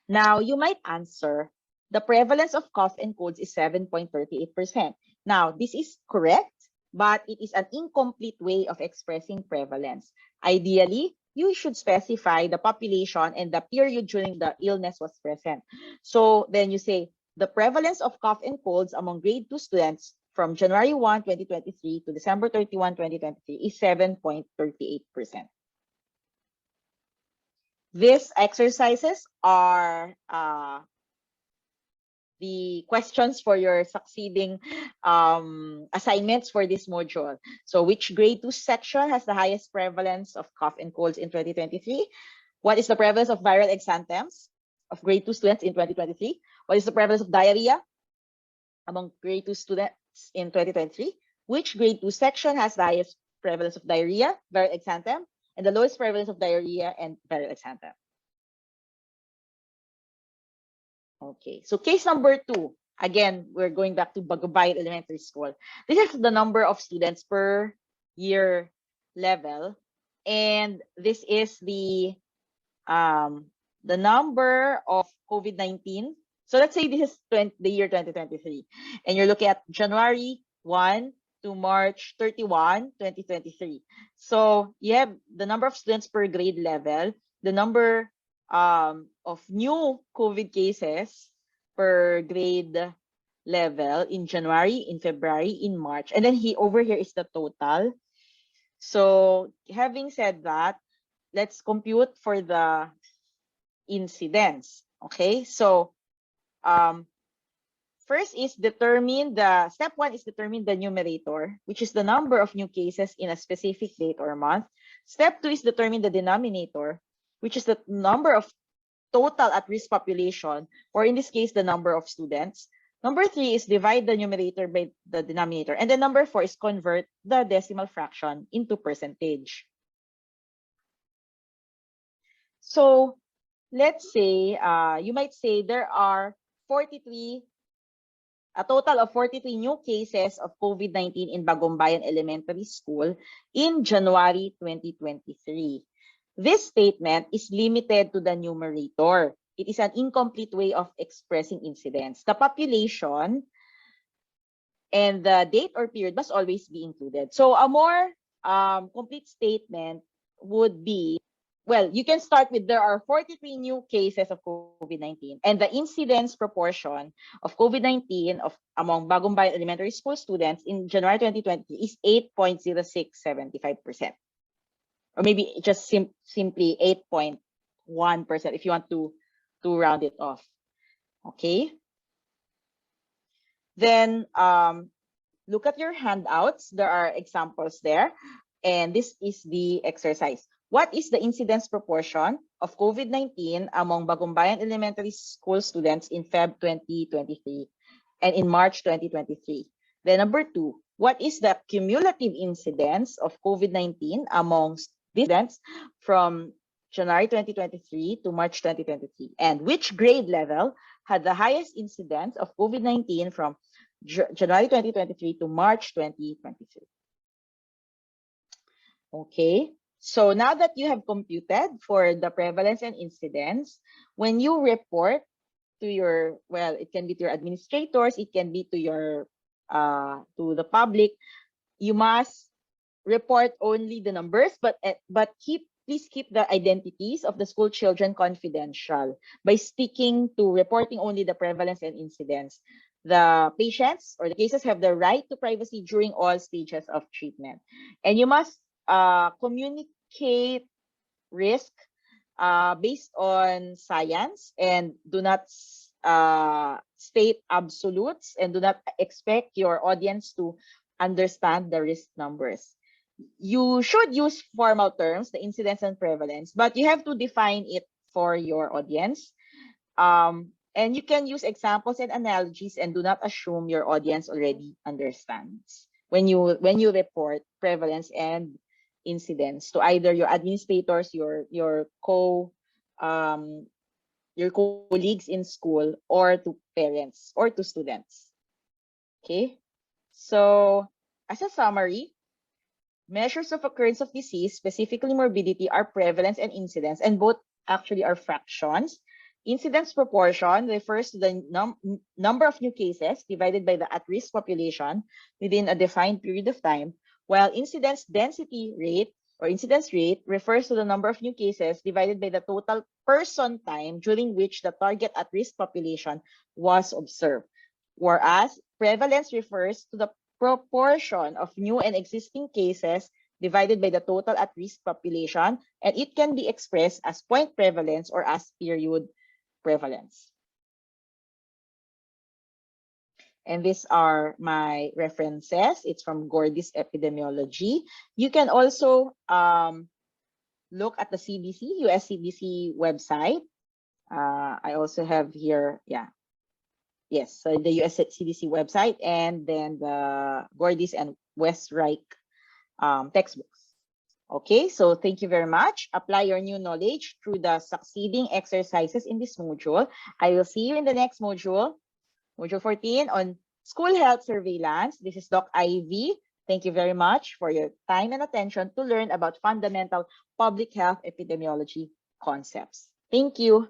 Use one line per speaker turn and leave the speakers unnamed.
Now, you might answer, the prevalence of cough and colds is 7.38%. Now, this is correct, but it is an incomplete way of expressing prevalence. Ideally, you should specify the population and the period during the illness was present. So then you say, the prevalence of cough and colds among grade 2 students from January 1, 2023 to December 31, 2023 is 7.38%. These exercises are the questions for your succeeding assignments for this module. So which grade 2 section has the highest prevalence of cough and colds in 2023? What is the prevalence of viral exanthems of grade 2 students in 2023? What is the prevalence of diarrhea among grade 2 students in 2023? Which grade 2 section has the highest prevalence of diarrhea, viral exanthem, and the lowest prevalence of diarrhea and viral exanthem? Okay, so case number 2. Again, we're going back to Bagumbayan Elementary School. This is the number of students per year level, and this is the number of COVID-19. So let's say this is the year 2023, and you're looking at January 1 to March 31, 2023. So you have the number of students per grade level, the number of new COVID cases per grade level in January, in February, in March, and then over here is the total. So having said that, let's compute for the incidence. Okay, so first is determine the step 1 is determine the numerator, which is the number of new cases in a specific date or month. Step 2 is determine the denominator, which is the number of total at-risk population, or in this case, the number of students. Number 3 is divide the numerator by the denominator. And then number 4 is convert the decimal fraction into percentage. So let's say, you might say there are a total of 43 new cases of COVID-19 in Bagumbayan Elementary School in January 2023. This statement is limited to the numerator. It is an incomplete way of expressing incidence. The population and the date or period must always be included. So a more complete statement would be, well, you can start with there are 43 new cases of COVID-19, and the incidence proportion of COVID-19 among Bagumbayan Elementary School students in January 2020 is 8.0675%. Or maybe just simply 8.1% if you want to round it off. Okay. Then look at your handouts. There are examples there. And this is the exercise. What is the incidence proportion of COVID-19 among Bagumbayan Elementary School students in Feb 2023 and in March 2023? Then number 2, what is the cumulative incidence of COVID-19 among students from January 2023 to March 2023? And which grade level had the highest incidence of COVID-19 from January 2023 to March 2023? Okay, so now that you have computed for the prevalence and incidence, when you report to your, well, it can be to your administrators, it can be to your to the public, you must report only the numbers, but please keep the identities of the school children confidential by sticking to reporting only the prevalence and incidence. The patients or the cases have the right to privacy during all stages of treatment, and you must communicate risk based on science, and do not state absolutes, and do not expect your audience to understand the risk numbers. You should use formal terms, the incidence and prevalence, but you have to define it for your audience. And you can use examples and analogies, and do not assume your audience already understands when you report prevalence and incidence to either your administrators, your colleagues in school, or to parents or to students. Okay, so as a summary, measures of occurrence of disease, specifically morbidity, are prevalence and incidence, and both actually are fractions. Incidence proportion refers to the number of new cases divided by the at-risk population within a defined period of time, while incidence density rate or incidence rate refers to the number of new cases divided by the total person time during which the target at-risk population was observed. Whereas prevalence refers to the proportion of new and existing cases divided by the total at-risk population, and it can be expressed as point prevalence or as period prevalence. And these are my references. It's from Gordis Epidemiology. You can also look at the CDC, US CDC website. I also have here, yes, so the US CDC website, and then the Gordis and Westreich textbooks. Okay, so thank you very much. Apply your new knowledge through the succeeding exercises in this module. I will see you in the next module, module 14 on school health surveillance. This is Doc Ivy. Thank you very much for your time and attention to learn about fundamental public health epidemiology concepts. Thank you.